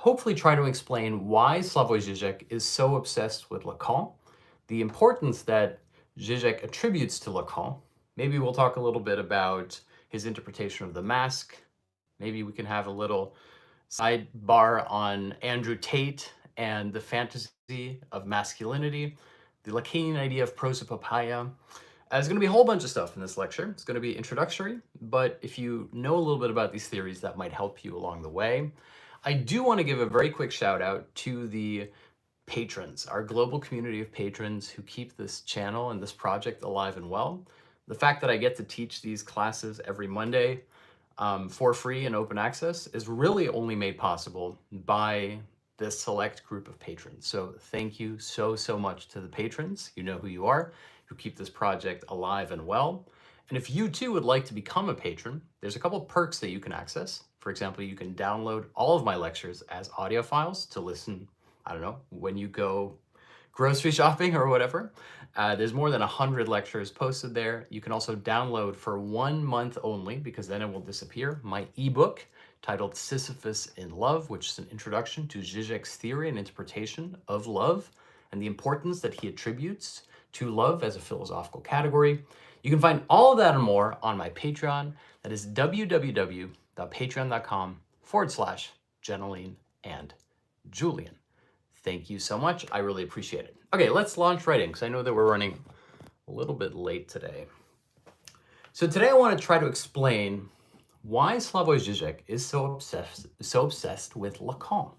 hopefully try to explain why Slavoj Žižek is so obsessed with Lacan, the importance that Žižek attributes to Lacan. Maybe we'll talk a little bit about his interpretation of the mask. Maybe we can have a little sidebar on Andrew Tate and the fantasy of masculinity, the Lacanian idea of Proso, papaya. There's going to be a whole bunch of stuff in this lecture. It's going to be introductory, but if you know a little bit about these theories, that might help you along the way. I do want to give a very quick shout out to the patrons, our global community of patrons who keep this channel and this project alive and well. The fact that I get to teach these classes every Monday for free and open access is really only made possible by this select group of patrons. So thank you so much to the patrons. You know who you are, who keep this project alive and well. And if you too would like to become a patron, there's a couple perks that you can access. For example, you can download all of my lectures as audio files to listen, I don't know, when you go grocery shopping or whatever. There's more than 100 lectures posted there. You can also download for 1 month only, because then it will disappear, my ebook titled Sisyphus in Love, which is an introduction to Žižek's theory and interpretation of love and the importance that he attributes to love as a philosophical category. You can find all of that and more on my Patreon. That is www.patreon.com/Jeneline and Julian. Thank you so much. I really appreciate it. Okay, let's launch right in, because I know that we're running a little bit late today. So today I want to try to explain why Slavoj Žižek is so obsessed with Lacan.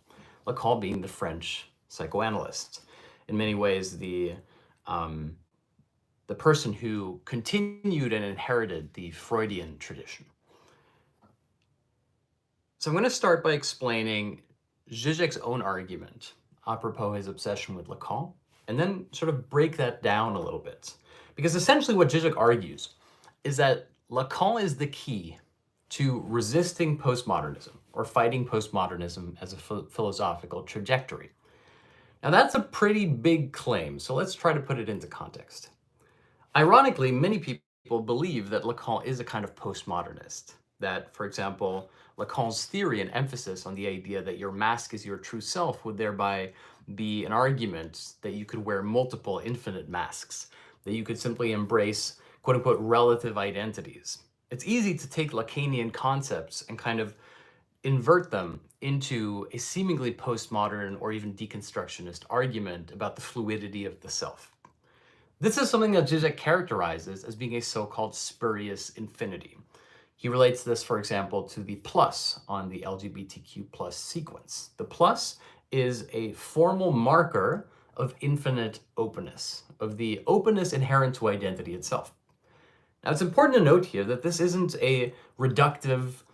Lacan being the French psychoanalyst. In many ways, the person who continued and inherited the Freudian tradition. So I'm going to start by explaining Žižek's own argument apropos his obsession with Lacan, and then sort of break that down a little bit. Because essentially what Žižek argues is that Lacan is the key to resisting postmodernism, or fighting postmodernism as a philosophical trajectory. Now that's a pretty big claim, so let's try to put it into context. Ironically, many people believe that Lacan is a kind of postmodernist. That, for example, Lacan's theory and emphasis on the idea that your mask is your true self would thereby be an argument that you could wear multiple infinite masks, that you could simply embrace quote-unquote relative identities. It's easy to take Lacanian concepts and kind of invert them into a seemingly postmodern or even deconstructionist argument about the fluidity of the self. This is something that Žižek characterizes as being a so-called spurious infinity. He relates this, for example, to the plus on the LGBTQ plus sequence. The plus is a formal marker of infinite openness, of the openness inherent to identity itself. Now, it's important to note here that this isn't a reductive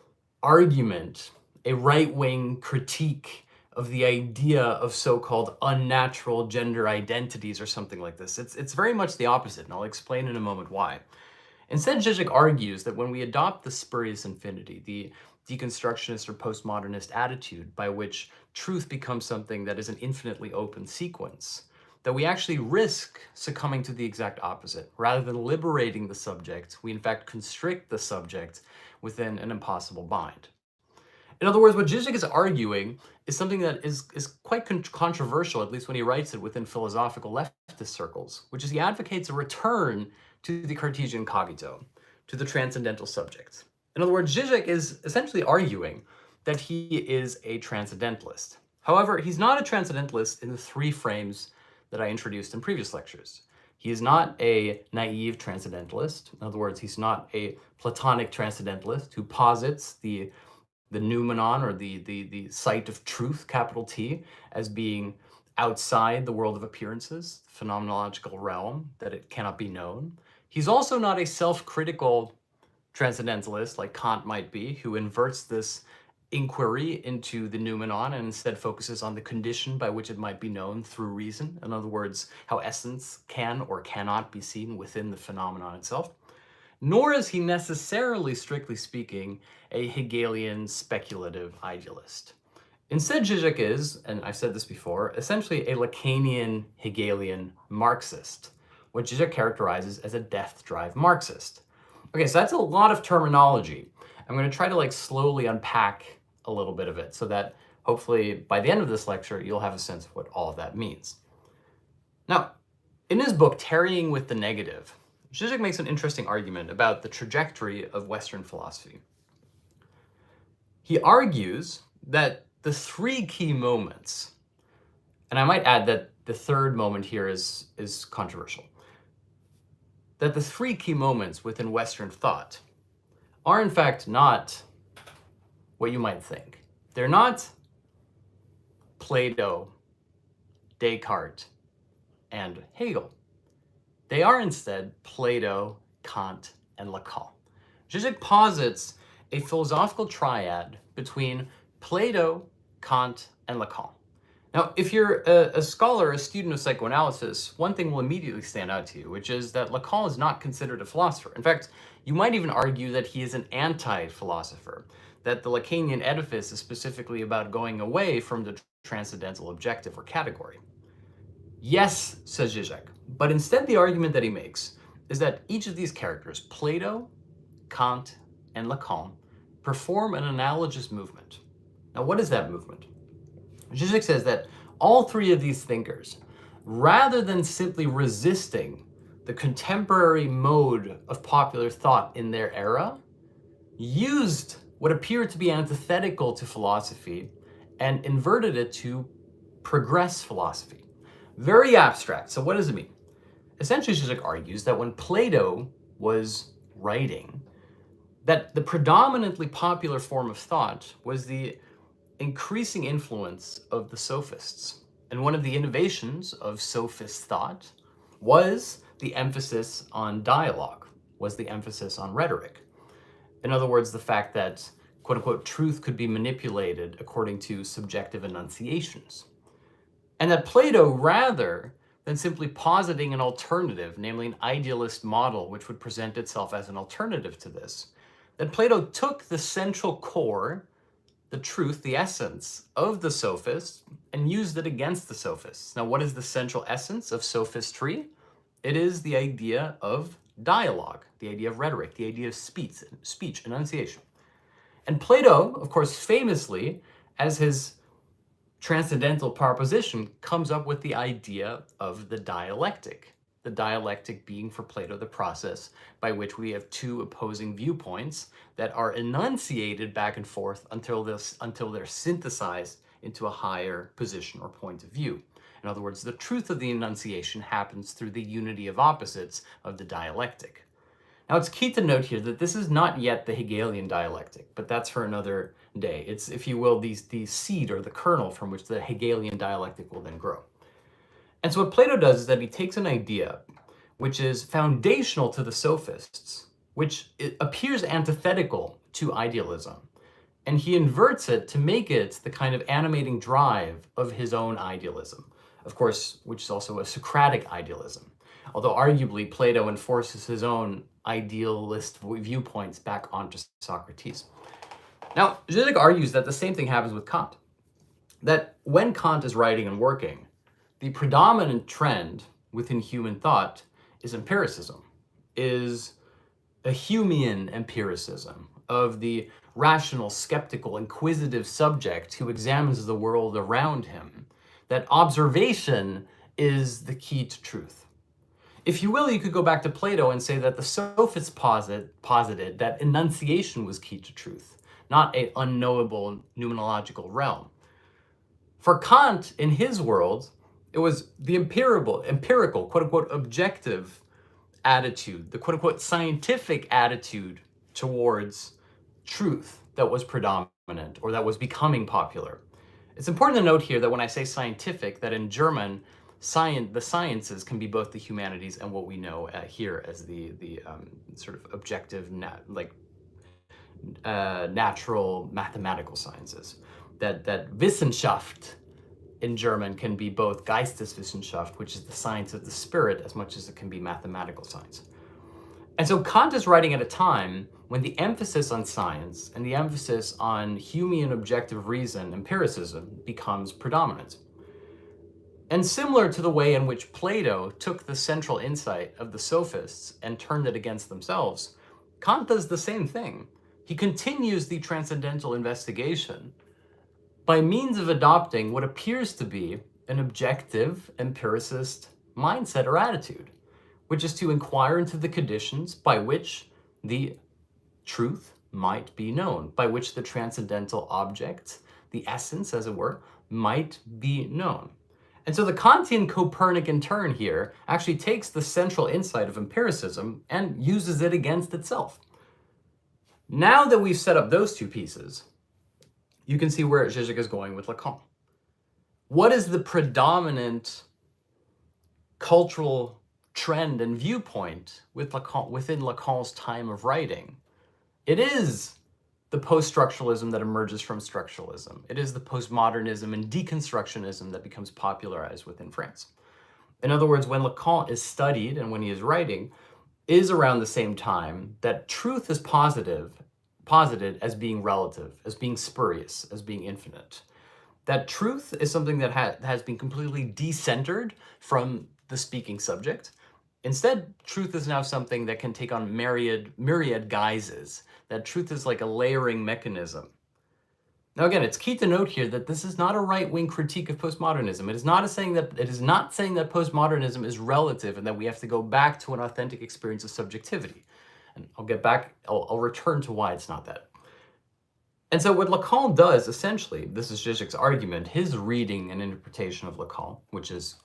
argument, a right-wing critique of the idea of so-called unnatural gender identities or something like this. It's very much the opposite, and I'll explain in a moment why. Instead, Žižek argues that when we adopt the spurious infinity, the deconstructionist or postmodernist attitude by which truth becomes something that is an infinitely open sequence, that we actually risk succumbing to the exact opposite. Rather than liberating the subject, we in fact constrict the subject within an impossible bind. In other words, what Žižek is arguing is something that is quite controversial, at least when he writes it within philosophical leftist circles, which is he advocates a return to the Cartesian cogito, to the transcendental subject. In other words, Žižek is essentially arguing that he is a transcendentalist. However, he's not a transcendentalist in the three frames that I introduced in previous lectures. He is not a naive transcendentalist. In other words, he's not a Platonic transcendentalist who posits the noumenon, or the site of truth, capital T, as being outside the world of appearances, the phenomenological realm, that it cannot be known. He's also not a self-critical transcendentalist like Kant might be, who inverts this inquiry into the noumenon and instead focuses on the condition by which it might be known through reason. In other words, how essence can or cannot be seen within the phenomenon itself. Nor is he necessarily, strictly speaking, a Hegelian speculative idealist. Instead, Žižek is, and I've said this before, essentially a Lacanian Hegelian Marxist, what Žižek characterizes as a death-drive Marxist. Okay, so that's a lot of terminology. I'm going to try to slowly unpack a little bit of it so that Hopefully, by the end of this lecture, you'll have a sense of what all of that means. Now, in his book, Tarrying with the Negative, Žižek makes an interesting argument about the trajectory of Western philosophy. He argues that the three key moments, and I might add that the third moment here is controversial, that the three key moments within Western thought are in fact not what you might think. They're not Plato, Descartes, and Hegel. They are instead Plato, Kant, and Lacan. Žižek posits a philosophical triad between Plato, Kant, and Lacan. Now, if you're a scholar, a student of psychoanalysis, one thing will immediately stand out to you, which is that Lacan is not considered a philosopher. In fact, you might even argue that he is an anti-philosopher, that the Lacanian edifice is specifically about going away from the transcendental objective or category. Yes, says Žižek, but instead the argument that he makes is that each of these characters, Plato, Kant, and Lacan, perform an analogous movement. Now, what is that movement? Žižek says that all three of these thinkers, rather than simply resisting the contemporary mode of popular thought in their era, used what appeared to be antithetical to philosophy and inverted it to progress philosophy. Very abstract. So what does it mean? Essentially, Žižek argues that when Plato was writing, that the predominantly popular form of thought was the increasing influence of the sophists. And one of the innovations of sophist thought was the emphasis on dialogue, was the emphasis on rhetoric. In other words, the fact that, quote unquote, truth could be manipulated according to subjective enunciations. And that Plato, rather than simply positing an alternative, namely an idealist model which would present itself as an alternative to this, that Plato took the central core, the truth, the essence of the sophists, and used it against the sophists. Now, what is the central essence of sophistry? It is the idea of dialogue, the idea of rhetoric, the idea of speech, enunciation. And Plato, of course, famously, as his transcendental proposition, comes up with the idea of the dialectic being for Plato the process by which we have two opposing viewpoints that are enunciated back and forth until they're synthesized into a higher position or point of view. In other words, the truth of the enunciation happens through the unity of opposites of the dialectic. Now, it's key to note here that this is not yet the Hegelian dialectic, but that's for another day. It's, if you will, the seed or the kernel from which the Hegelian dialectic will then grow. And so what Plato does is that he takes an idea which is foundational to the sophists, which appears antithetical to idealism, and he inverts it to make it the kind of animating drive of his own idealism, of course, which is also a Socratic idealism, although arguably Plato enforces his own idealist viewpoints back onto Socrates. Now, Žižek argues that the same thing happens with Kant, that when Kant is writing and working, the predominant trend within human thought is empiricism, is a Humean empiricism of the rational, skeptical, inquisitive subject who examines the world around him, that observation is the key to truth. If you will, you could go back to Plato and say that the sophists posited that enunciation was key to truth, not an unknowable noumenological realm. For Kant, in his world, it was the empirical, quote-unquote, objective attitude, the quote-unquote scientific attitude towards truth that was predominant or that was becoming popular. It's important to note here that when I say scientific, that in German, the sciences can be both the humanities and what we know here as the sort of objective, natural mathematical sciences. That Wissenschaft in German can be both Geisteswissenschaft, which is the science of the spirit, as much as it can be mathematical science. And so Kant is writing at a time when the emphasis on science and the emphasis on Humean objective reason, empiricism, becomes predominant. And similar to the way in which Plato took the central insight of the sophists and turned it against themselves, Kant does the same thing. He continues the transcendental investigation by means of adopting what appears to be an objective empiricist mindset or attitude, which is to inquire into the conditions by which the truth might be known, by which the transcendental object, the essence, as it were, might be known. And so the Kantian Copernican turn here actually takes the central insight of empiricism and uses it against itself. Now that we've set up those two pieces, you can see where Žižek is going with Lacan. What is the predominant cultural trend and viewpoint with Lacan, within Lacan's time of writing? It is the post-structuralism that emerges from structuralism. It is the postmodernism and deconstructionism that becomes popularized within France. In other words, when Lacan is studied and when he is writing, is around the same time that truth is posited as being relative, as being spurious, as being infinite. That truth is something that has been completely decentered from the speaking subject. Instead, truth is now something that can take on myriad guises. That truth is like a layering mechanism. Now again, it's key to note here that this is not a right-wing critique of postmodernism. It is not saying that postmodernism is relative and that we have to go back to an authentic experience of subjectivity. And I'll return to why it's not that. And so what Lacan does, essentially, this is Žižek's argument, his reading and interpretation of Lacan, which is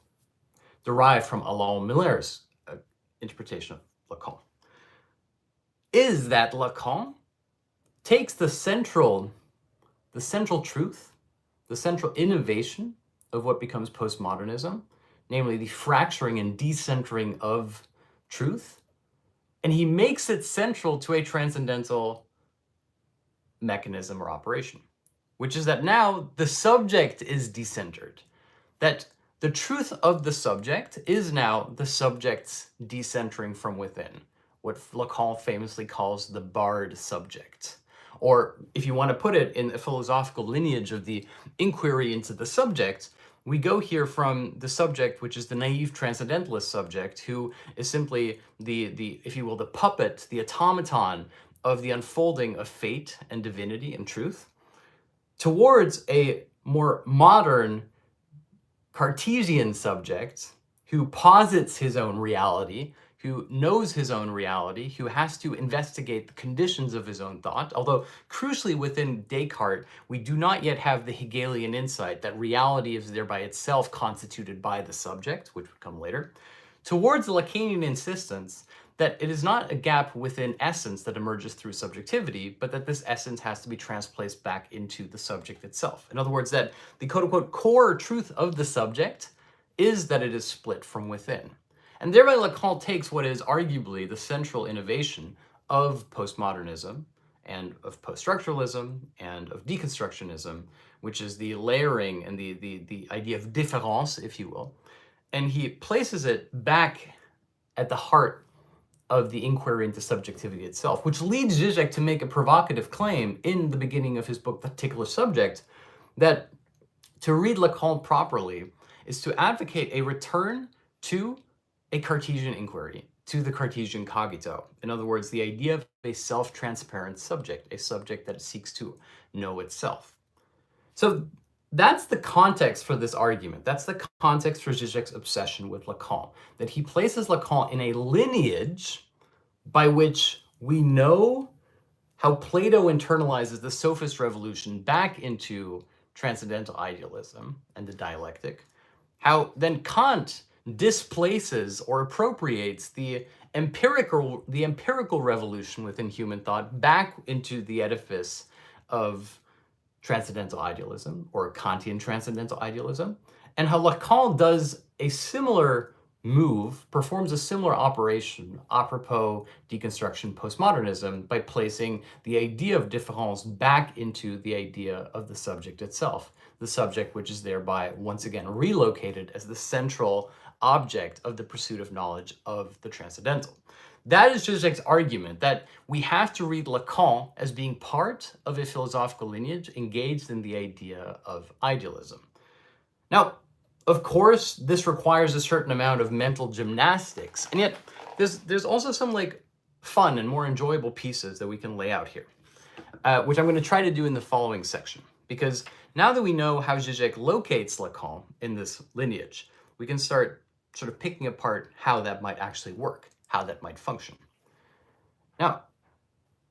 derived from Alain Miller's interpretation of Lacan, is that Lacan takes the central truth, the central innovation of what becomes postmodernism, namely the fracturing and decentering of truth, and he makes it central to a transcendental mechanism or operation, which is that now the subject is decentered, that the truth of the subject is now the subject's decentering from within, what Lacan famously calls the barred subject. Or if you want to put it in a philosophical lineage of the inquiry into the subject, we go here from the subject, which is the naive transcendentalist subject, who is simply the if you will, the puppet, the automaton of the unfolding of fate and divinity and truth, towards a more modern Cartesian subject who posits his own reality, who knows his own reality, who has to investigate the conditions of his own thought, although crucially within Descartes, we do not yet have the Hegelian insight that reality is thereby itself constituted by the subject, which would come later, towards the Lacanian insistence that it is not a gap within essence that emerges through subjectivity, but that this essence has to be transplaced back into the subject itself. In other words, that the quote-unquote core truth of the subject is that it is split from within. And thereby Lacan takes what is arguably the central innovation of postmodernism and of post-structuralism and of deconstructionism, which is the layering and the idea of différance, if you will, and he places it back at the heart of the inquiry into subjectivity itself, which leads Žižek to make a provocative claim in the beginning of his book, The Particular Subject, that to read Lacan properly is to advocate a return to a Cartesian inquiry, to the Cartesian cogito. In other words, the idea of a self-transparent subject, a subject that seeks to know itself. So that's the context for this argument. That's the context for Žižek's obsession with Lacan, that he places Lacan in a lineage by which we know how Plato internalizes the sophist revolution back into transcendental idealism and the dialectic, how then Kant displaces or appropriates the empirical revolution within human thought back into the edifice of transcendental idealism or Kantian transcendental idealism, and how Lacan does a similar move, performs a similar operation apropos deconstruction postmodernism by placing the idea of différance back into the idea of the subject itself, the subject which is thereby once again relocated as the central object of the pursuit of knowledge of the transcendental. That is Žižek's argument, that we have to read Lacan as being part of a philosophical lineage engaged in the idea of idealism. Now, of course, this requires a certain amount of mental gymnastics, and yet there's also some like fun and more enjoyable pieces that we can lay out here, which I'm going to try to do in the following section, because Now that we know how Žižek locates Lacan in this lineage, we can start sort of picking apart how that might actually work, how that might function. Now,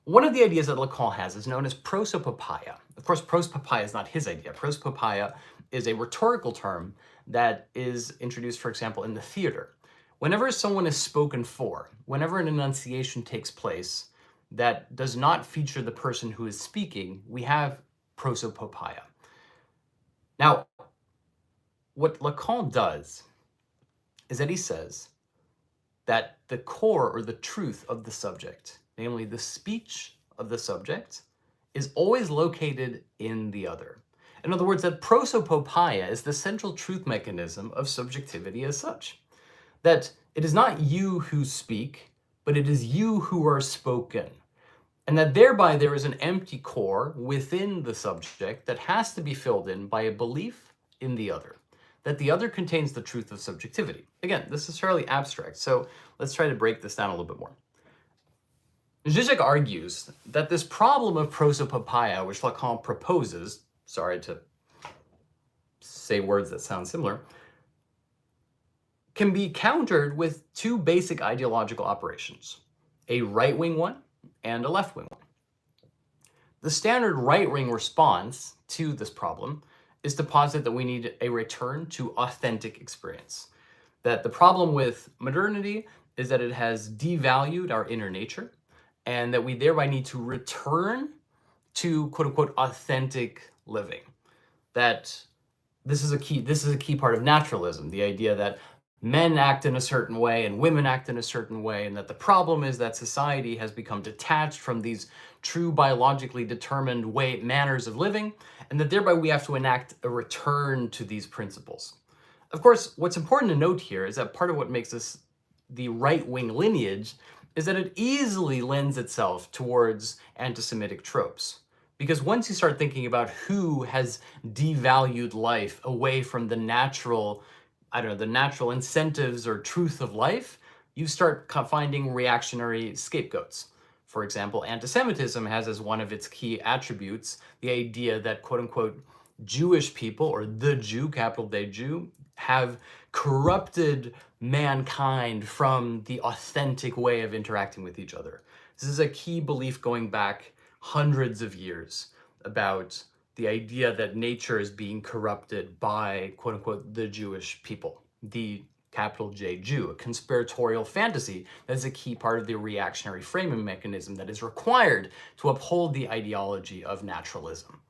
one of the ideas that Lacan has is known as Proso papaya. Of course, pros papaya is not his idea. Pros papaya is a rhetorical term that is introduced, for example, in the theater. Whenever someone is spoken for, whenever an enunciation takes place that does not feature the person who is speaking, we have proso papaya. Now, what Lacan does is that he says that the core or the truth of the subject, namely the speech of the subject, is always located in the other. In other words, that prosopopaya is the central truth mechanism of subjectivity as such. That it is not you who speak, but it is you who are spoken. And that thereby there is an empty core within the subject that has to be filled in by a belief in the other. That the other contains the truth of subjectivity. Again, this is fairly abstract, so let's try to break this down a little bit more. Žižek argues that this problem of prosopopaya, which Lacan proposes, sorry to say words that sound similar, can be countered with two basic ideological operations, a right-wing one and a left-wing one. The standard right-wing response to this problem is to posit that we need a return to authentic experience. That the problem with modernity is that it has devalued our inner nature, and that we thereby need to return to quote-unquote authentic living. That this is a key part of naturalism, the idea that men act in a certain way and women act in a certain way, and that the problem is that society has become detached from these true biologically determined manners of living, and that thereby we have to enact a return to these principles. Of course, what's important to note here is that part of what makes this the right-wing lineage is that it easily lends itself towards anti-Semitic tropes. Because once you start thinking about who has devalued life away from the natural, the natural incentives or truth of life, you start finding reactionary scapegoats. For example, anti-Semitism has as one of its key attributes the idea that quote-unquote Jewish people, or the Jew, capital J Jew, have corrupted mankind from the authentic way of interacting with each other. This is a key belief going back hundreds of years about the idea that nature is being corrupted by, quote-unquote, the Jewish people, the capital J Jew, a conspiratorial fantasy that is a key part of the reactionary framing mechanism that is required to uphold the ideology of naturalism.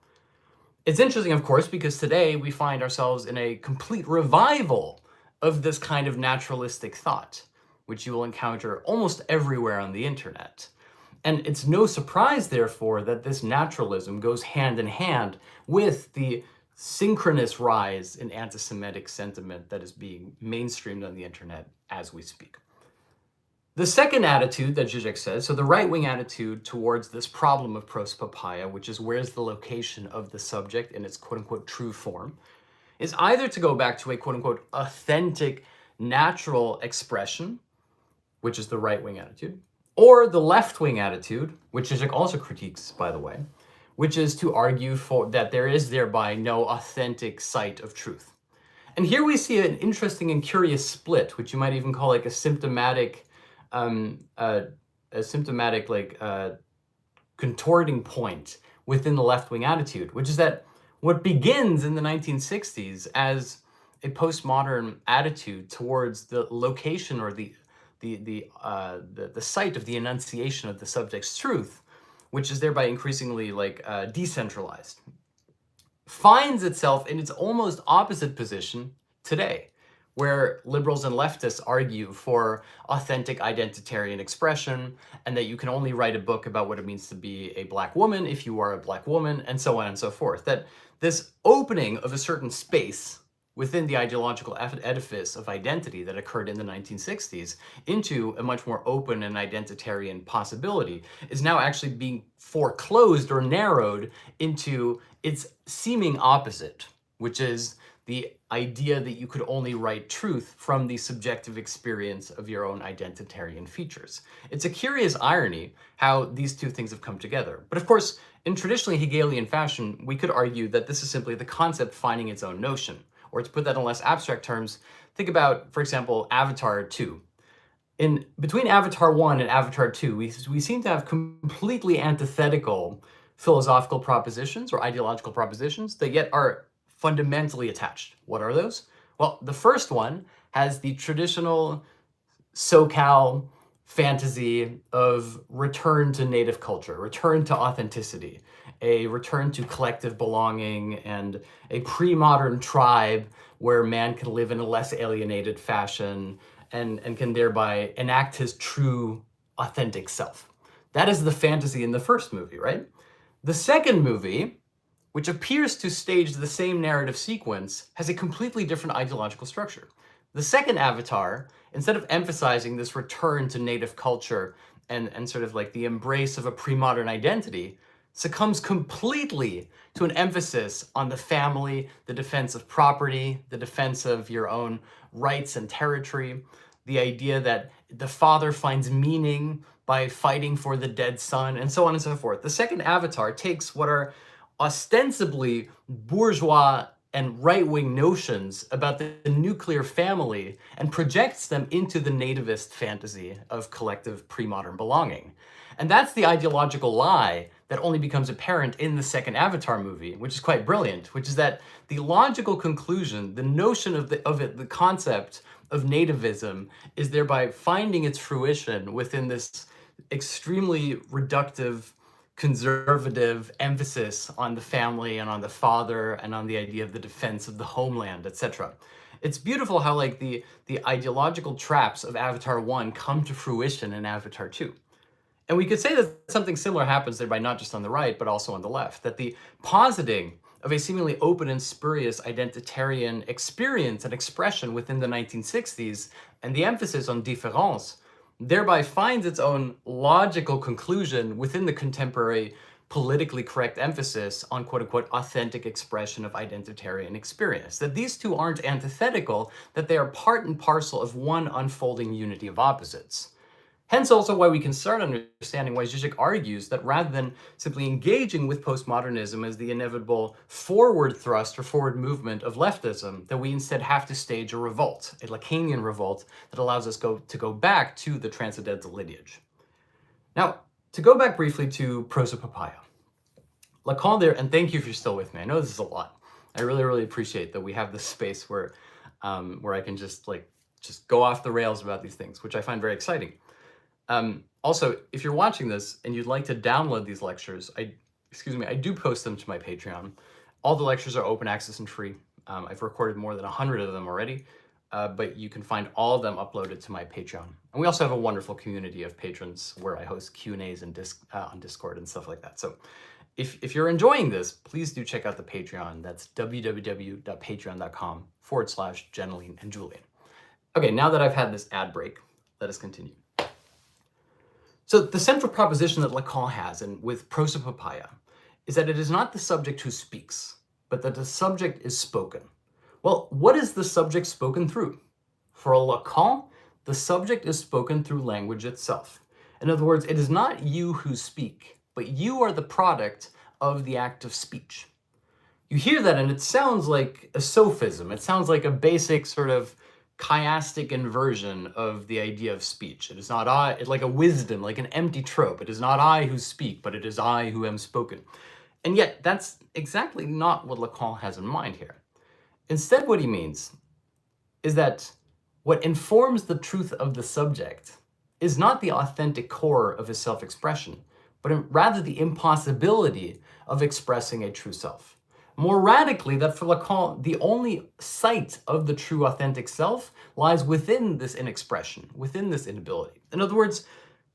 It's interesting, of course, because today we find ourselves in a complete revival of this kind of naturalistic thought, which you will encounter almost everywhere on the internet. And it's no surprise, therefore, that this naturalism goes hand in hand with the synchronous rise in anti-Semitic sentiment that is being mainstreamed on the internet as we speak. The second attitude that Žižek says, so the right-wing attitude towards this problem of prosopopaya, which is where's the location of the subject in its quote-unquote true form, is either to go back to a quote-unquote authentic, natural expression, which is the right-wing attitude, or the left-wing attitude, which Žižek also critiques, by the way, which is to argue for that there is thereby no authentic sight of truth. And here we see an interesting and curious split, which you might even call like a symptomatic contorting point within the left-wing attitude, which is that what begins in the 1960s as a postmodern attitude towards the location or the site of the enunciation of the subject's truth, which is thereby increasingly decentralized, finds itself in its almost opposite position today, where liberals and leftists argue for authentic identitarian expression, and that you can only write a book about what it means to be a Black woman if you are a Black woman, and so on and so forth. That this opening of a certain space within the ideological edifice of identity that occurred in the 1960s into a much more open and identitarian possibility is now actually being foreclosed or narrowed into its seeming opposite, which is the idea that you could only write truth from the subjective experience of your own identitarian features. It's a curious irony how these two things have come together. But of course, in traditionally Hegelian fashion, we could argue that this is simply the concept finding its own notion. Or to put that in less abstract terms, think about, for example, Avatar 2. Between Avatar 1 and Avatar 2, we seem to have completely antithetical philosophical propositions or ideological propositions that yet are fundamentally attached. What are those? Well, the first one has the traditional SoCal fantasy of return to native culture, return to authenticity, a return to collective belonging, and a pre-modern tribe where man can live in a less alienated fashion and can thereby enact his true, authentic self. That is the fantasy in the first movie, right? The second movie, which appears to stage the same narrative sequence, has a completely different ideological structure. The second Avatar, instead of emphasizing this return to native culture and sort of like the embrace of a pre-modern identity, succumbs completely to an emphasis on the family, the defense of property, the defense of your own rights and territory, the idea that the father finds meaning by fighting for the dead son, and so on and so forth. The second Avatar takes what are ostensibly bourgeois and right-wing notions about the nuclear family and projects them into the nativist fantasy of collective pre-modern belonging. And that's the ideological lie that only becomes apparent in the second Avatar movie, which is quite brilliant, which is that the logical conclusion, the notion of the concept of nativism is thereby finding its fruition within this extremely reductive, conservative emphasis on the family and on the father and on the idea of the defense of the homeland, etc. It's beautiful how like the ideological traps of Avatar 1 come to fruition in Avatar 2. And we could say that something similar happens thereby not just on the right, but also on the left, that the positing of a seemingly open and spurious identitarian experience and expression within the 1960s and the emphasis on différance thereby finds its own logical conclusion within the contemporary politically correct emphasis on quote-unquote authentic expression of identitarian experience. That these two aren't antithetical, that they are part and parcel of one unfolding unity of opposites. Hence also why we can start understanding why Žižek argues that rather than simply engaging with postmodernism as the inevitable forward thrust or forward movement of leftism, that we instead have to stage a revolt, a Lacanian revolt that allows us to go back to the transcendental lineage. Now, to go back briefly to Proso, papaya. Lacan there, and thank you if you're still with me. I know this is a lot. I really, really appreciate that we have this space where I can just go off the rails about these things, which I find very exciting. Also, if you're watching this and you'd like to download these lectures, I do post them to my Patreon. All the lectures are open access and free. I've recorded more than 100 of them already, but you can find all of them uploaded to my Patreon. And we also have a wonderful community of patrons where I host Q&As on Discord and stuff like that. So if you're enjoying this, please do check out the Patreon. That's www.patreon.com/Jeneline and Julian. Okay, now that I've had this ad break, let us continue. So the central proposition that Lacan has and with Proso, papaya is that it is not the subject who speaks, but that the subject is spoken. Well, what is the subject spoken through? For Lacan, the subject is spoken through language itself. In other words, it is not you who speak, but you are the product of the act of speech. You hear that and it sounds like a sophism. It sounds like a basic sort of chiastic inversion of the idea of speech. It is not I, it's like a wisdom, like an empty trope. It is not I who speak, but it is I who am spoken. And yet, that's exactly not what Lacan has in mind here. Instead, what he means is that what informs the truth of the subject is not the authentic core of his self-expression, but rather the impossibility of expressing a true self. More radically, that for Lacan, the only site of the true authentic self lies within this inexpression, within this inability. In other words,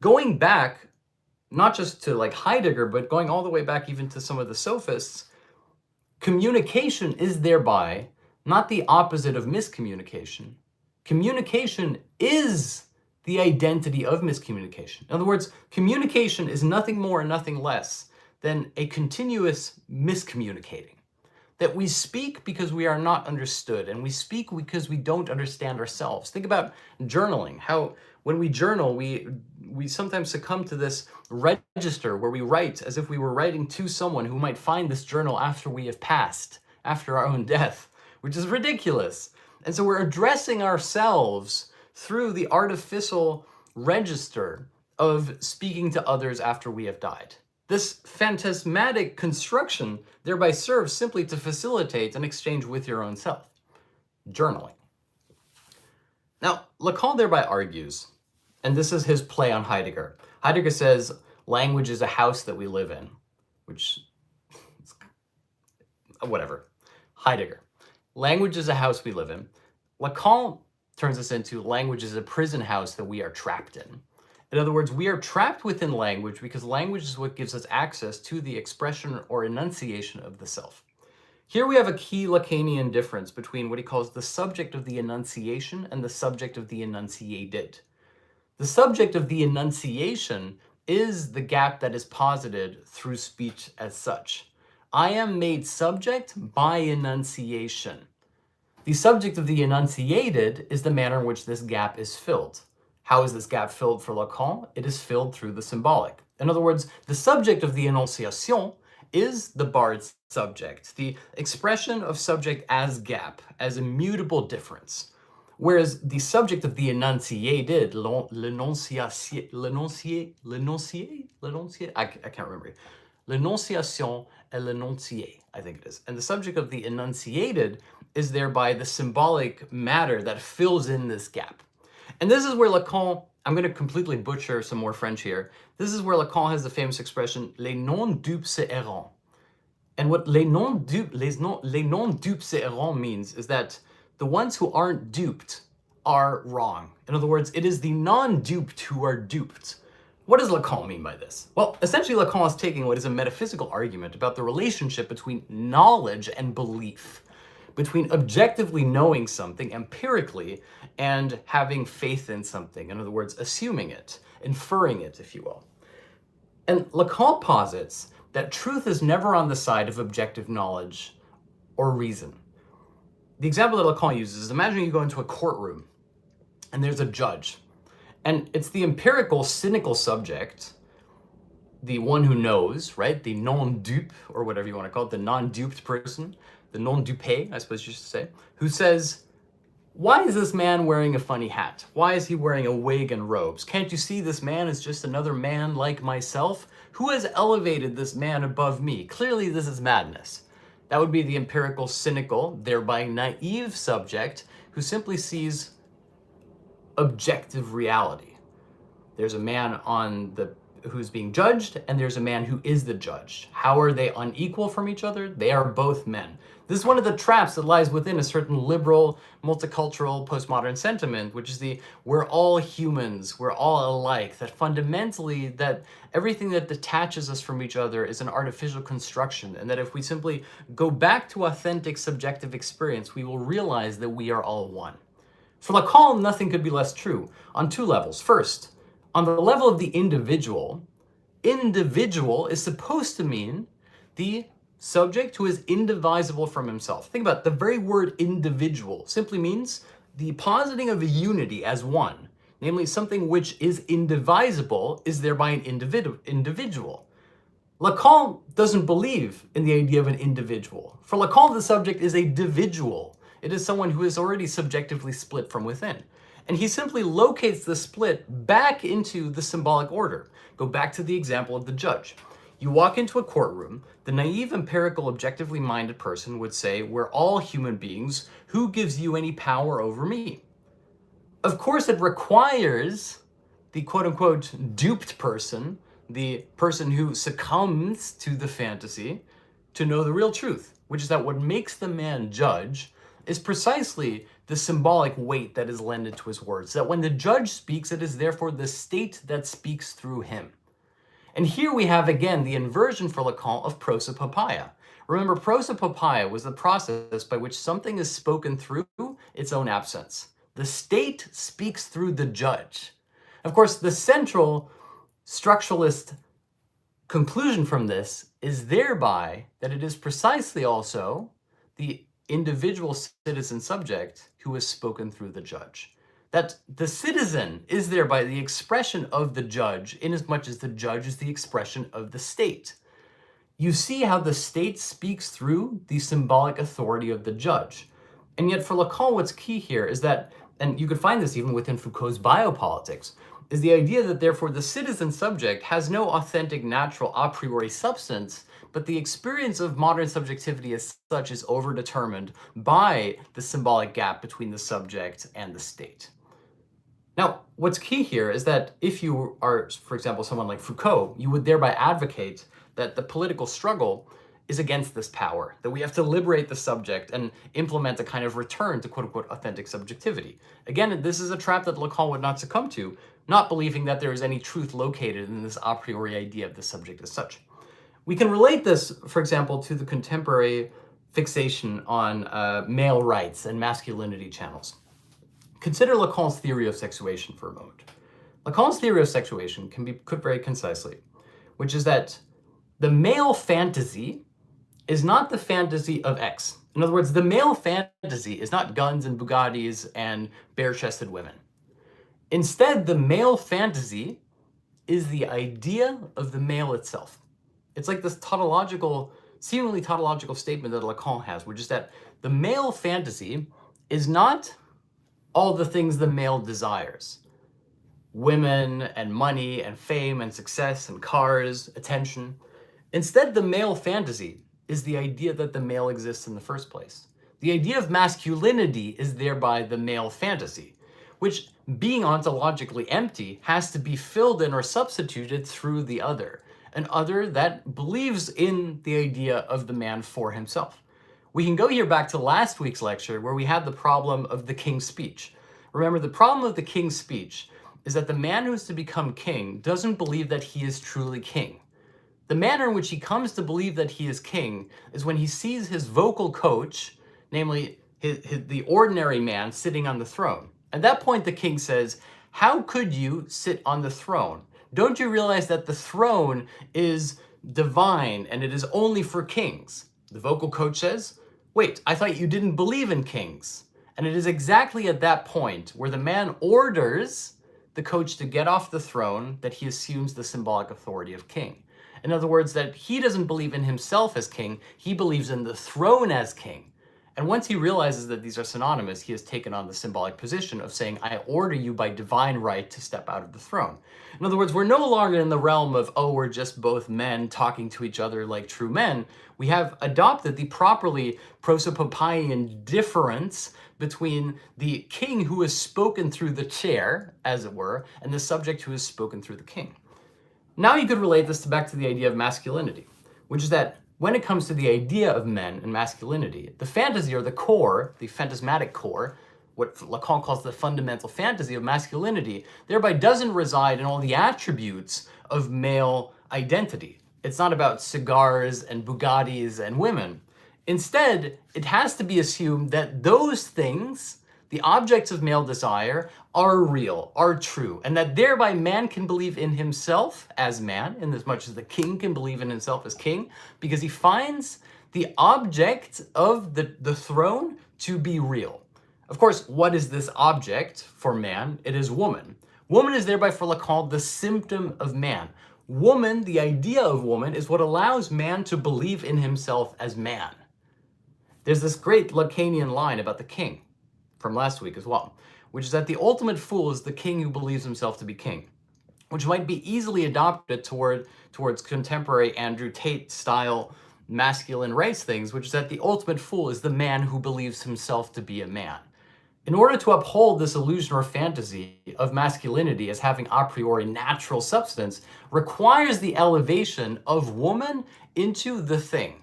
going back, not just to like Heidegger, but going all the way back even to some of the sophists, communication is thereby not the opposite of miscommunication. Communication is the identity of miscommunication. In other words, communication is nothing more and nothing less than a continuous miscommunicating. that we speak because we are not understood, and we speak because we don't understand ourselves. Think about journaling, how when we journal, we sometimes succumb to this register where we write as if we were writing to someone who might find this journal after we have passed, after our own death, which is ridiculous. And so we're addressing ourselves through the artificial register of speaking to others after we have died. This phantasmatic construction thereby serves simply to facilitate an exchange with your own self, journaling. Now, Lacan thereby argues, and this is his play on Heidegger. Heidegger says, language is a house that we live in, which, whatever. Heidegger. Language is a house we live in. Lacan turns this into language is a prison house that we are trapped in. In other words, we are trapped within language because language is what gives us access to the expression or enunciation of the self. Here we have a key Lacanian difference between what he calls the subject of the enunciation and the subject of the enunciated. The subject of the enunciation is the gap that is posited through speech as such. I am made subject by enunciation. The subject of the enunciated is the manner in which this gap is filled. How is this gap filled for Lacan? It is filled through the symbolic. In other words, the subject of the enunciation is the bard's subject, the expression of subject as gap, as immutable difference. Whereas the subject of the enunciated, l'énonciation, I can't remember. L'énonciation et l'énoncié, I think it is. And the subject of the enunciated is thereby the symbolic matter that fills in this gap. And this is where Lacan, I'm going to completely butcher some more French here. This is where Lacan has the famous expression, les non-dupes c'est errant. And what les non-dupes c'est errant means is that the ones who aren't duped are wrong. In other words, it is the non-duped who are duped. What does Lacan mean by this? Well, essentially Lacan is taking what is a metaphysical argument about the relationship between knowledge and belief, between objectively knowing something empirically and having faith in something. In other words, assuming it, inferring it, if you will. And Lacan posits that truth is never on the side of objective knowledge or reason. The example that Lacan uses is, imagine you go into a courtroom and there's a judge, and it's the empirical, cynical subject, the one who knows, right? The non-dupe, or whatever you want to call it, the non-duped person, the non-dupé, I suppose you should say, who says, why is this man wearing a funny hat? Why is he wearing a wig and robes? Can't you see this man is just another man like myself? Who has elevated this man above me? Clearly this is madness. That would be the empirical, cynical, thereby naive subject who simply sees objective reality. There's a man who's being judged, and there's a man who is the judged. How are they unequal from each other? They are both men. This is one of the traps that lies within a certain liberal, multicultural, postmodern sentiment, which is we're all humans, we're all alike, that fundamentally that everything that detaches us from each other is an artificial construction, and that if we simply go back to authentic subjective experience, we will realize that we are all one. For Lacan, nothing could be less true on two levels. First, on the level of the individual is supposed to mean the subject who is indivisible from himself. Think about it. The very word individual simply means the positing of a unity as one, namely something which is indivisible is thereby an individual. Lacan doesn't believe in the idea of an individual. For Lacan, the subject is a dividual. It is someone who is already subjectively split from within. And he simply locates the split back into the symbolic order. Go back to the example of the judge. You walk into a courtroom, the naive, empirical, objectively minded person would say, we're all human beings. Who gives you any power over me? Of course, it requires the quote-unquote duped person, the person who succumbs to the fantasy, to know the real truth, which is that what makes the man judge is precisely the symbolic weight that is lended to his words, that when the judge speaks, it is therefore the state that speaks through him. And here we have, again, the inversion for Lacan of prosa papaya. Remember, prosa papaya was the process by which something is spoken through its own absence. The state speaks through the judge. Of course, the central structuralist conclusion from this is thereby that it is precisely also the individual citizen subject who is spoken through the judge. That the citizen is thereby the expression of the judge, inasmuch as the judge is the expression of the state. You see how the state speaks through the symbolic authority of the judge. And yet for Lacan, what's key here is that, and you could find this even within Foucault's biopolitics, is the idea that therefore the citizen subject has no authentic natural a priori substance, but the experience of modern subjectivity as such is overdetermined by the symbolic gap between the subject and the state. Now, what's key here is that if you are, for example, someone like Foucault, you would thereby advocate that the political struggle is against this power, that we have to liberate the subject and implement a kind of return to quote-unquote authentic subjectivity. Again, this is a trap that Lacan would not succumb to, not believing that there is any truth located in this a priori idea of the subject as such. We can relate this, for example, to the contemporary fixation on male rights and masculinity channels. Consider Lacan's theory of sexuation for a moment. Lacan's theory of sexuation can be put very concisely, which is that the male fantasy is not the fantasy of X. In other words, the male fantasy is not guns and Bugattis and bare-chested women. Instead, the male fantasy is the idea of the male itself. It's like this tautological, seemingly tautological statement that Lacan has, which is that the male fantasy is not all the things the male desires. Women and money and fame and success and cars, attention. Instead, the male fantasy is the idea that the male exists in the first place. The idea of masculinity is thereby the male fantasy, which, being ontologically empty, has to be filled in or substituted through the other, an other that believes in the idea of the man for himself. We can go here back to last week's lecture where we had the problem of the king's speech. Remember, the problem of the king's speech is that the man who is to become king doesn't believe that he is truly king. The manner in which he comes to believe that he is king is when he sees his vocal coach, namely the ordinary man, sitting on the throne. At that point, the king says, "How could you sit on the throne? Don't you realize that the throne is divine and it is only for kings?" The vocal coach says, "Wait, I thought you didn't believe in kings." And it is exactly at that point where the man orders the coach to get off the throne that he assumes the symbolic authority of king. In other words, that he doesn't believe in himself as king, he believes in the throne as king. And once he realizes that these are synonymous, he has taken on the symbolic position of saying, "I order you by divine right to step out of the throne." In other words, we're no longer in the realm of, oh, we're just both men talking to each other like true men. We have adopted the properly prosopopaian difference between the king who is spoken through the chair, as it were, and the subject who is spoken through the king. Now you could relate this back to the idea of masculinity, which is that when it comes to the idea of men and masculinity, the fantasy or the core, the phantasmatic core, what Lacan calls the fundamental fantasy of masculinity, thereby doesn't reside in all the attributes of male identity. It's not about cigars and Bugattis and women. Instead, it has to be assumed that those things, the objects of male desire, are real, are true, and that thereby man can believe in himself as man, in as much as the king can believe in himself as king, because he finds the object of the throne to be real. Of course, what is this object for man? It is woman. Woman is thereby for Lacan the symptom of man. Woman, the idea of woman, is what allows man to believe in himself as man. There's this great Lacanian line about the king, from last week as well, which is that the ultimate fool is the king who believes himself to be king, which might be easily adopted towards contemporary Andrew Tate style masculine race things, which is that the ultimate fool is the man who believes himself to be a man. In order to uphold this illusion or fantasy of masculinity as having a priori natural substance requires the elevation of woman into the thing.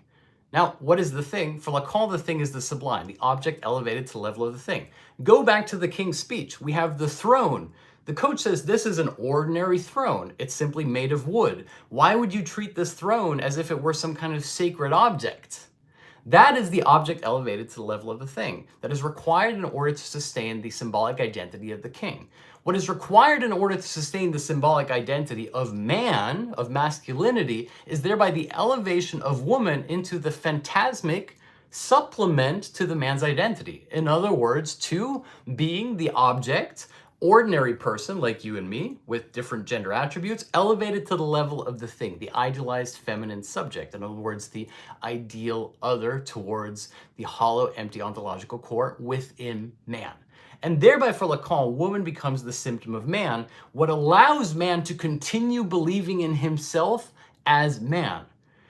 Now, what is the thing? For Lacan, the thing is the sublime, the object elevated to the level of the thing. Go back to the king's speech. We have the throne. The coach says this is an ordinary throne. It's simply made of wood. Why would you treat this throne as if it were some kind of sacred object? That is the object elevated to the level of the thing that is required in order to sustain the symbolic identity of the king. What is required in order to sustain the symbolic identity of man, of masculinity, is thereby the elevation of woman into the phantasmic supplement to the man's identity. In other words, to being the object, ordinary person like you and me, with different gender attributes, elevated to the level of the thing, the idealized feminine subject. In other words, the ideal other towards the hollow, empty ontological core within man. And thereby, for Lacan, woman becomes the symptom of man, what allows man to continue believing in himself as man.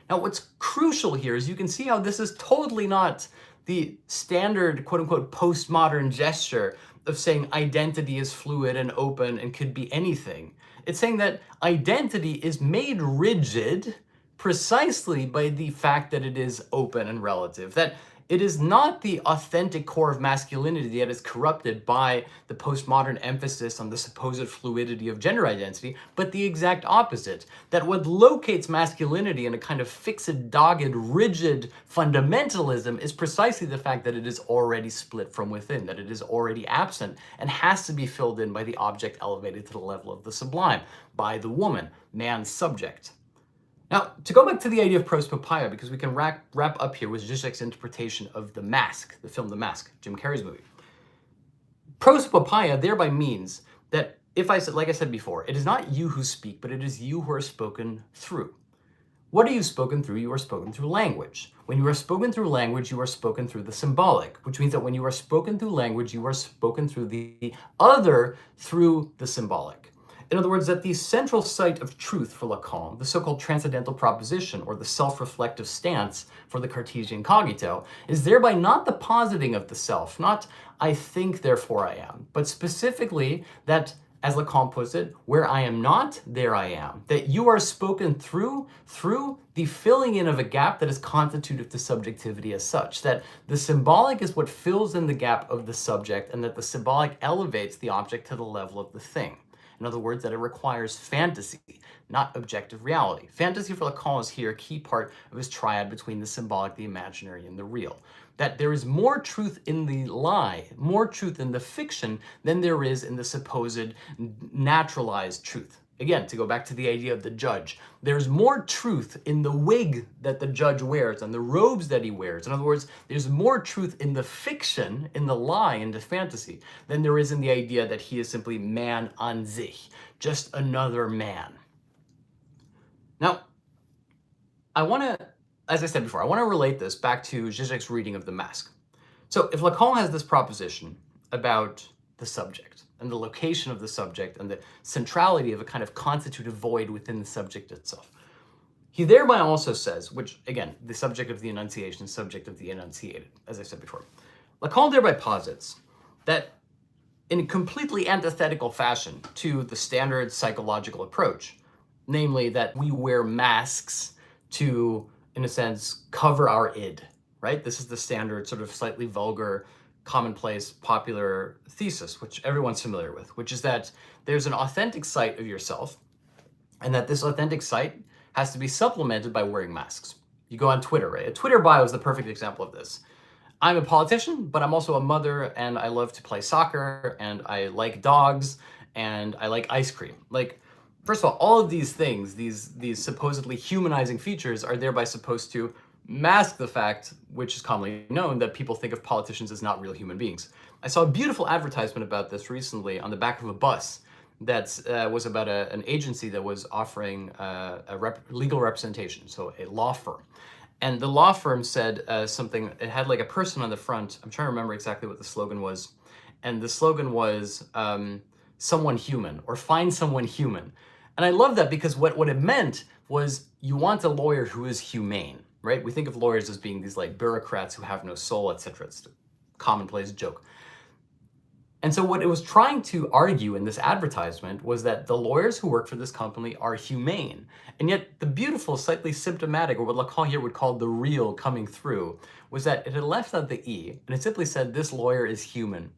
Now, what's crucial here is you can see how this is totally not the standard, quote unquote, postmodern gesture of saying identity is fluid and open and could be anything. It's saying that identity is made rigid precisely by the fact that it is open and relative, that it is not the authentic core of masculinity that is corrupted by the postmodern emphasis on the supposed fluidity of gender identity, but the exact opposite. That what locates masculinity in a kind of fixed, dogged, rigid fundamentalism is precisely the fact that it is already split from within, that it is already absent and has to be filled in by the object elevated to the level of the sublime, by the woman, man's subject. Now, to go back to the idea of Proso papaya, because we can wrap up here with Žižek's interpretation of The Mask, the film The Mask, Jim Carrey's movie. Proso papaya thereby means that if I said, like I said before, it is not you who speak, but it is you who are spoken through. What are you spoken through? You are spoken through language. When you are spoken through language, you are spoken through the symbolic, which means that when you are spoken through language, you are spoken through the other through the symbolic. In other words, that the central site of truth for Lacan, the so-called transcendental proposition, or the self-reflective stance for the Cartesian cogito, is thereby not the positing of the self, not I think, therefore I am, but specifically that, as Lacan puts it, where I am not, there I am. That you are spoken through the filling in of a gap that is constitutive to subjectivity as such. That the symbolic is what fills in the gap of the subject, and that the symbolic elevates the object to the level of the thing. In other words, that it requires fantasy, not objective reality. Fantasy for Lacan is here a key part of his triad between the symbolic, the imaginary, and the real. That there is more truth in the lie, more truth in the fiction than there is in the supposed naturalized truth. Again, to go back to the idea of the judge, there's more truth in the wig that the judge wears and the robes that he wears. In other words, there's more truth in the fiction, in the lie, in the fantasy, than there is in the idea that he is simply man an sich, just another man. Now, I want to, as I said before, I want to relate this back to Žižek's reading of The Mask. So if Lacan has this proposition about the subject, and the location of the subject, and the centrality of a kind of constitutive void within the subject itself, he thereby also says, which again, the subject of the enunciation, subject of the enunciated, as I said before, Lacan thereby posits that in a completely antithetical fashion to the standard psychological approach, namely that we wear masks to, in a sense, cover our id, right? This is the standard sort of slightly vulgar, commonplace, popular thesis, which everyone's familiar with, which is that there's an authentic site of yourself, and that this authentic site has to be supplemented by wearing masks. You go on Twitter, right? A Twitter bio is the perfect example of this. I'm a politician, but I'm also a mother, and I love to play soccer, and I like dogs, and I like ice cream. Like, first of all of these things, these supposedly humanizing features are thereby supposed to mask the fact, which is commonly known, that people think of politicians as not real human beings. I saw a beautiful advertisement about this recently on the back of a bus that was about an agency that was offering legal representation, so a law firm. And the law firm said something, it had like a person on the front, I'm trying to remember exactly what the slogan was, and the slogan was someone human, or find someone human. And I love that because what it meant was you want a lawyer who is humane. Right? We think of lawyers as being these like bureaucrats who have no soul, etc. It's a commonplace joke. And so what it was trying to argue in this advertisement was that the lawyers who work for this company are humane. And yet the beautiful, slightly symptomatic, or what Lacan here would call the real coming through, was that it had left out the E, and it simply said, this lawyer is human.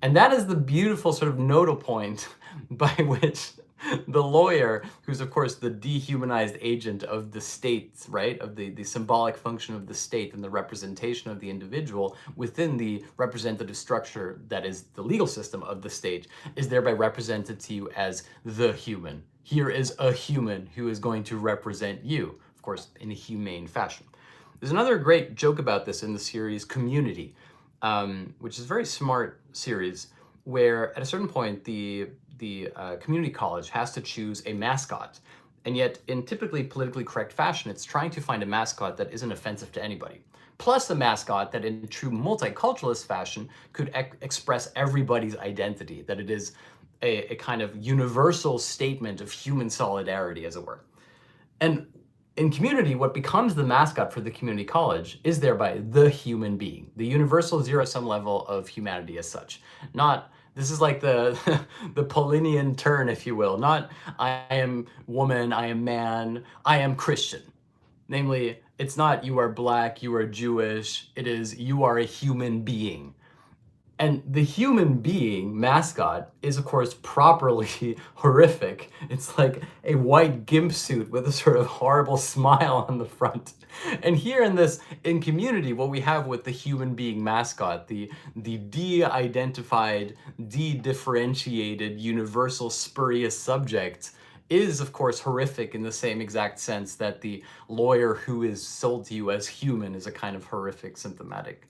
And that is the beautiful sort of nodal point by which the lawyer, who's of course the dehumanized agent of the state, right, of the symbolic function of the state and the representation of the individual within the representative structure that is the legal system of the state, is thereby represented to you as the human. Here is a human who is going to represent you, of course, in a humane fashion. There's another great joke about this in the series Community, which is a very smart series, where at a certain point the community college has to choose a mascot. And yet, in typically politically correct fashion, it's trying to find a mascot that isn't offensive to anybody. Plus a mascot that in true multiculturalist fashion could express everybody's identity, that it is a kind of universal statement of human solidarity, as it were. And in Community, what becomes the mascot for the community college is thereby the human being, the universal zero-sum level of humanity as such. Not, this is like the the Paulinian turn, if you will, not I am woman, I am man, I am Christian. Namely, it's not you are black, you are Jewish, it is you are a human being. And the human being mascot is, of course, properly horrific. It's like a white gimp suit with a sort of horrible smile on the front. And here in Community, what we have with the human being mascot, the de-identified, de-differentiated, universal spurious subject, is, of course, horrific in the same exact sense that the lawyer who is sold to you as human is a kind of horrific symptomatic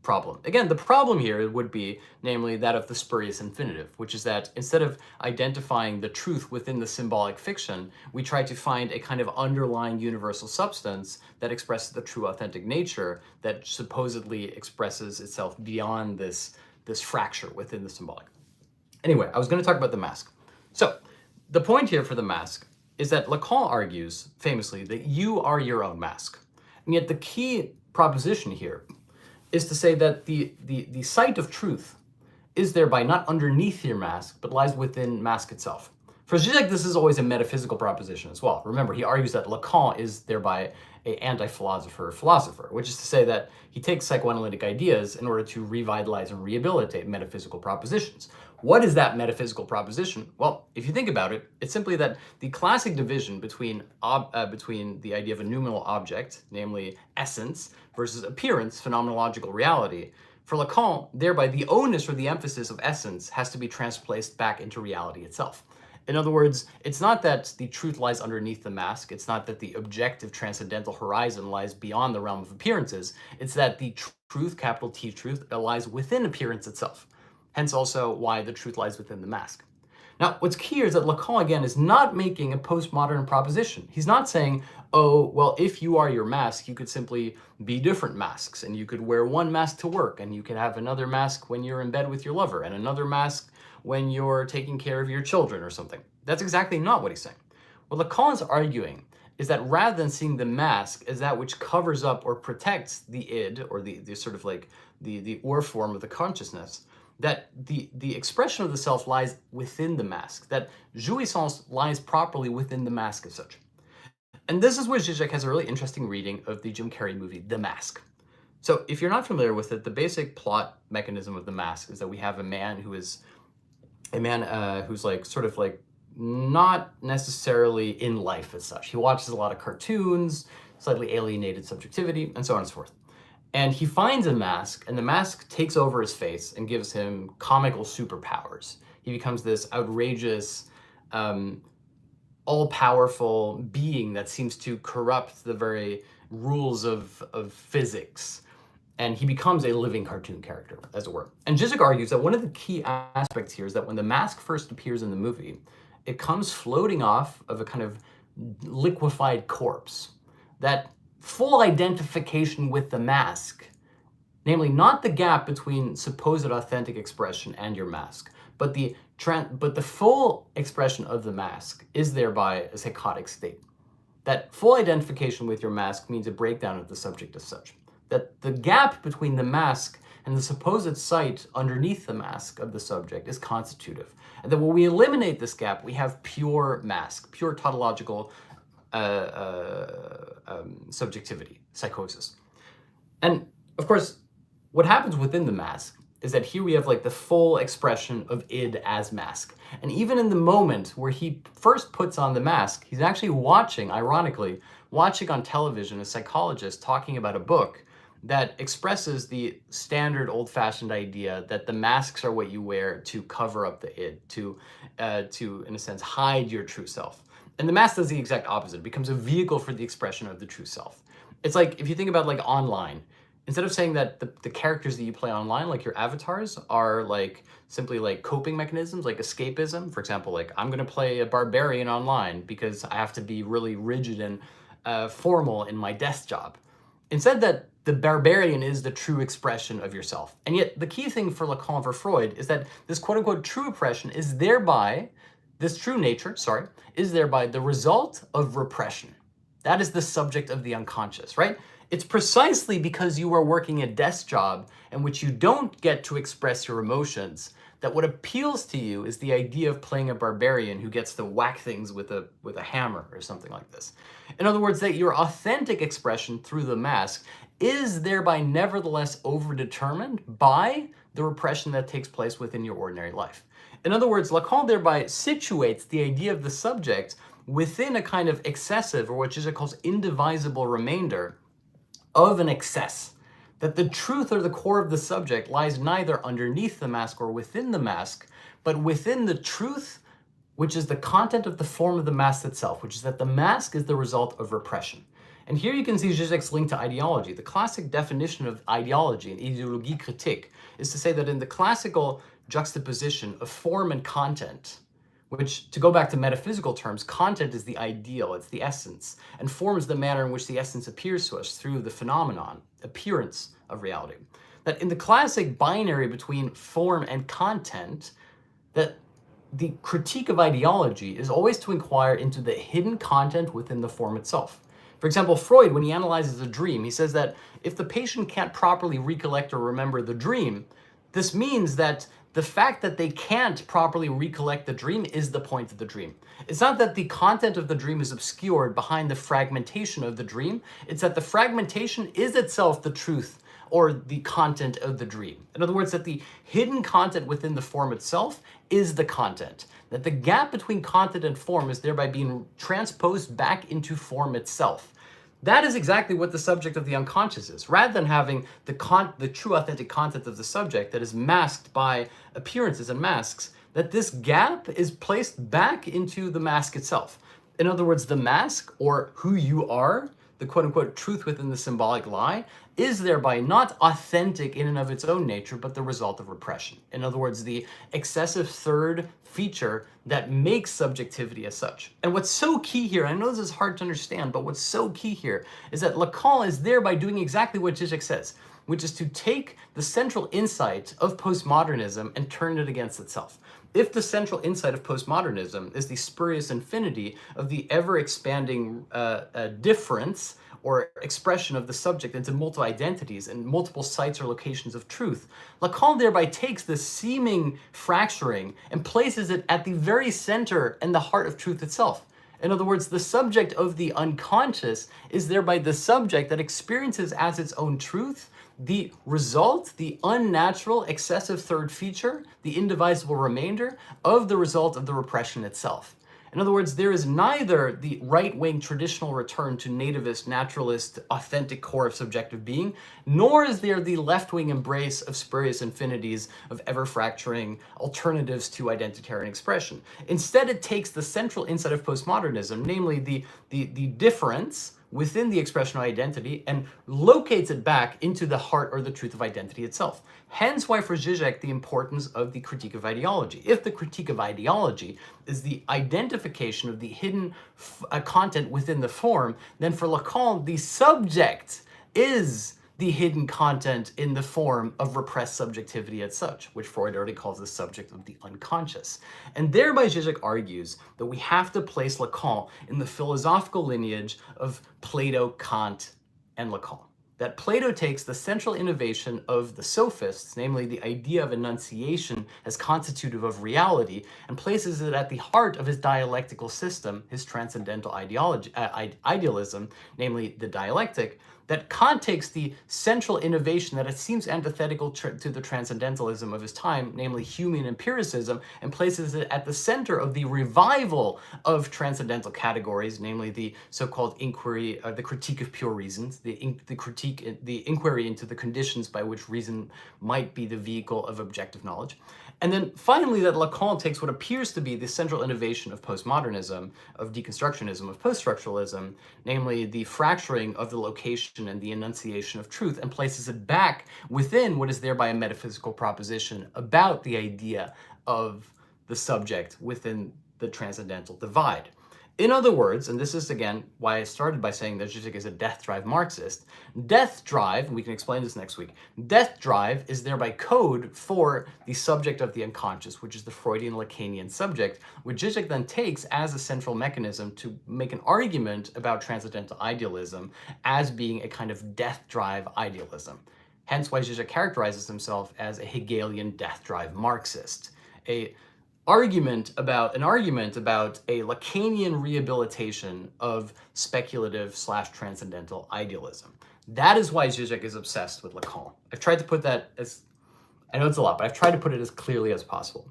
problem. Again, the problem here would be, namely, that of the spurious infinitive, which is that instead of identifying the truth within the symbolic fiction, we try to find a kind of underlying universal substance that expresses the true authentic nature that supposedly expresses itself beyond this fracture within the symbolic. Anyway, I was going to talk about the mask. So, the point here for the mask is that Lacan argues, famously, that you are your own mask. And yet the key proposition here is to say that the site of truth is thereby not underneath your mask, but lies within mask itself. For Žižek, this is always a metaphysical proposition as well. Remember, he argues that Lacan is thereby an anti-philosopher, which is to say that he takes psychoanalytic ideas in order to revitalize and rehabilitate metaphysical propositions. What is that metaphysical proposition? Well, if you think about it, it's simply that the classic division between the idea of a noumenal object, namely essence, versus appearance, phenomenological reality, for Lacan, thereby the onus or the emphasis of essence has to be transplaced back into reality itself. In other words, it's not that the truth lies underneath the mask, it's not that the objective transcendental horizon lies beyond the realm of appearances, it's that the truth, capital T truth, lies within appearance itself. Hence also why the truth lies within the mask. Now, what's key here is that Lacan, again, is not making a postmodern proposition. He's not saying, oh, well, if you are your mask, you could simply be different masks, and you could wear one mask to work, and you could have another mask when you're in bed with your lover, and another mask when you're taking care of your children or something. That's exactly not what he's saying. What Lacan is arguing is that rather than seeing the mask as that which covers up or protects the id, or the sort of like the or form of the consciousness, that the expression of the self lies within the mask, that jouissance lies properly within the mask as such. And this is where Žižek has a really interesting reading of the Jim Carrey movie, The Mask. So if you're not familiar with it, the basic plot mechanism of The Mask is that we have a man who's like sort of like not necessarily in life as such. He watches a lot of cartoons, slightly alienated subjectivity, and so on and so forth. And he finds a mask, and the mask takes over his face and gives him comical superpowers. He becomes this outrageous, all-powerful being that seems to corrupt the very rules of physics. And he becomes a living cartoon character, as it were. And Žižek argues that one of the key aspects here is that when the mask first appears in the movie, it comes floating off of a kind of liquefied corpse. That full identification with the mask, namely not the gap between supposed authentic expression and your mask, but the full expression of the mask is thereby a psychotic state. That full identification with your mask means a breakdown of the subject as such. That the gap between the mask and the supposed sight underneath the mask of the subject is constitutive. And that when we eliminate this gap, we have pure mask, pure tautological subjectivity, psychosis. And of course, what happens within the mask is that here we have like the full expression of id as mask. And even in the moment where he first puts on the mask, he's actually watching, ironically, watching on television a psychologist talking about a book that expresses the standard old-fashioned idea that the masks are what you wear to cover up the id, to in a sense, hide your true self. And the mask does the exact opposite. It becomes a vehicle for the expression of the true self. It's like, if you think about like online, instead of saying that the characters that you play online, like your avatars, are like simply like coping mechanisms, like escapism. For example, like I'm gonna play a barbarian online because I have to be really rigid and formal in my desk job. Instead, that the barbarian is the true expression of yourself. And yet the key thing for Lacan and for Freud is that this quote unquote true oppression is thereby, this true nature, sorry, is thereby the result of repression. That is the subject of the unconscious, right? It's precisely because you are working a desk job in which you don't get to express your emotions that what appeals to you is the idea of playing a barbarian who gets to whack things with a hammer or something like this. In other words, that your authentic expression through the mask is thereby nevertheless overdetermined by the repression that takes place within your ordinary life. In other words, Lacan thereby situates the idea of the subject within a kind of excessive, or what Žižek calls indivisible remainder of an excess. That the truth or the core of the subject lies neither underneath the mask or within the mask, but within the truth, which is the content of the form of the mask itself, which is that the mask is the result of repression. And here you can see Žižek's link to ideology. The classic definition of ideology in Ideologie critique is to say that in the classical juxtaposition of form and content, which, to go back to metaphysical terms, content is the ideal, it's the essence, and form is the manner in which the essence appears to us through the phenomenon, appearance of reality. That in the classic binary between form and content, that the critique of ideology is always to inquire into the hidden content within the form itself. For example, Freud, when he analyzes a dream, he says that if the patient can't properly recollect or remember the dream, this means that the fact that they can't properly recollect the dream is the point of the dream. It's not that the content of the dream is obscured behind the fragmentation of the dream. It's that the fragmentation is itself the truth or the content of the dream. In other words, that the hidden content within the form itself is the content. That the gap between content and form is thereby being transposed back into form itself. That is exactly what the subject of the unconscious is. Rather than having the true authentic content of the subject that is masked by appearances and masks, that this gap is placed back into the mask itself. In other words, the mask, or who you are, the quote-unquote truth within the symbolic lie, is thereby not authentic in and of its own nature, but the result of repression. In other words, the excessive third feature that makes subjectivity as such. And what's so key here, I know this is hard to understand, but what's so key here is that Lacan is thereby doing exactly what Žižek says, which is to take the central insight of postmodernism and turn it against itself. If the central insight of postmodernism is the spurious infinity of the ever-expanding difference or expression of the subject into multiple identities and multiple sites or locations of truth, Lacan thereby takes this seeming fracturing and places it at the very center and the heart of truth itself. In other words, the subject of the unconscious is thereby the subject that experiences as its own truth the result, the unnatural, excessive third feature, the indivisible remainder of the result of the repression itself. In other words, there is neither the right-wing traditional return to nativist, naturalist, authentic core of subjective being, nor is there the left-wing embrace of spurious infinities of ever-fracturing alternatives to identitarian expression. Instead, it takes the central insight of postmodernism, namely the difference within the expression of identity, and locates it back into the heart or the truth of identity itself. Hence why for Žižek the importance of the critique of ideology. If the critique of ideology is the identification of the hidden content within the form, then for Lacan the subject is the hidden content in the form of repressed subjectivity as such, which Freud already calls the subject of the unconscious. And thereby Žižek argues that we have to place Lacan in the philosophical lineage of Plato, Kant, and Lacan. That Plato takes the central innovation of the sophists, namely the idea of enunciation as constitutive of reality, and places it at the heart of his dialectical system, his transcendental idealism, namely the dialectic. That Kant takes the central innovation that it seems antithetical to the transcendentalism of his time, namely Humean empiricism, and places it at the center of the revival of transcendental categories, namely the so-called inquiry, the critique of pure reasons, the critique the inquiry into the conditions by which reason might be the vehicle of objective knowledge. And then finally, that Lacan takes what appears to be the central innovation of postmodernism, of deconstructionism, of post-structuralism, namely the fracturing of the location and the enunciation of truth, and places it back within what is thereby a metaphysical proposition about the idea of the subject within the transcendental divide. In other words, and this is again why I started by saying that Žižek is a death drive Marxist, death drive, and we can explain this next week, death drive is thereby code for the subject of the unconscious, which is the Freudian Lacanian subject, which Žižek then takes as a central mechanism to make an argument about transcendental idealism as being a kind of death drive idealism. Hence why Žižek characterizes himself as a Hegelian death drive Marxist. An argument about a Lacanian rehabilitation of speculative/transcendental idealism. That is why Žižek is obsessed with Lacan. I've tried to put that as, I know it's a lot, but I've tried to put it as clearly as possible.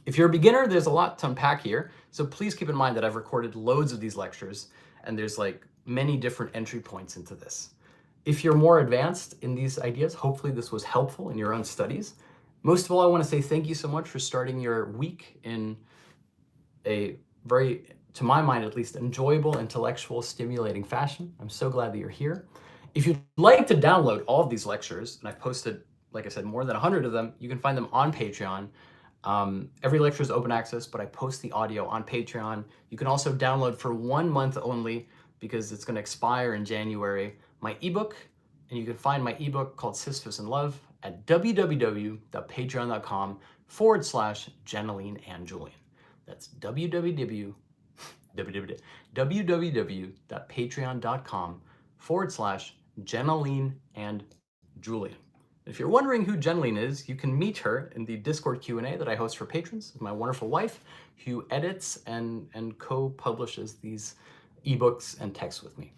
If you're a beginner, there's a lot to unpack here, so please keep in mind that I've recorded loads of these lectures, and there's like many different entry points into this. If you're more advanced in these ideas, hopefully this was helpful in your own studies. Most of all, I want to say thank you so much for starting your week in a very, to my mind at least, enjoyable, intellectual, stimulating fashion. I'm so glad that you're here. If you'd like to download all of these lectures, and I've posted, like I said, more than 100 of them, you can find them on Patreon. Every lecture is open access, but I post the audio on Patreon. You can also download for 1 month only, because it's going to expire in January, my ebook, and you can find my ebook called Sisyphus in Love at www.patreon.com/Jeneline and Julian. That's www.patreon.com/Jeneline and Julian. If you're wondering who Jeneline is, you can meet her in the Discord Q&A that I host for patrons with my wonderful wife, who edits and co-publishes these ebooks and texts with me.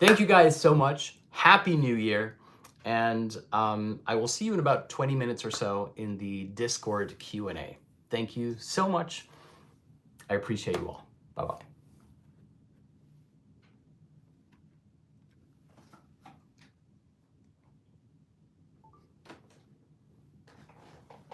Thank you guys so much. Happy New Year. And I will see you in about 20 minutes or so in the Discord Q&A. Thank you so much. I appreciate you all. Bye-bye.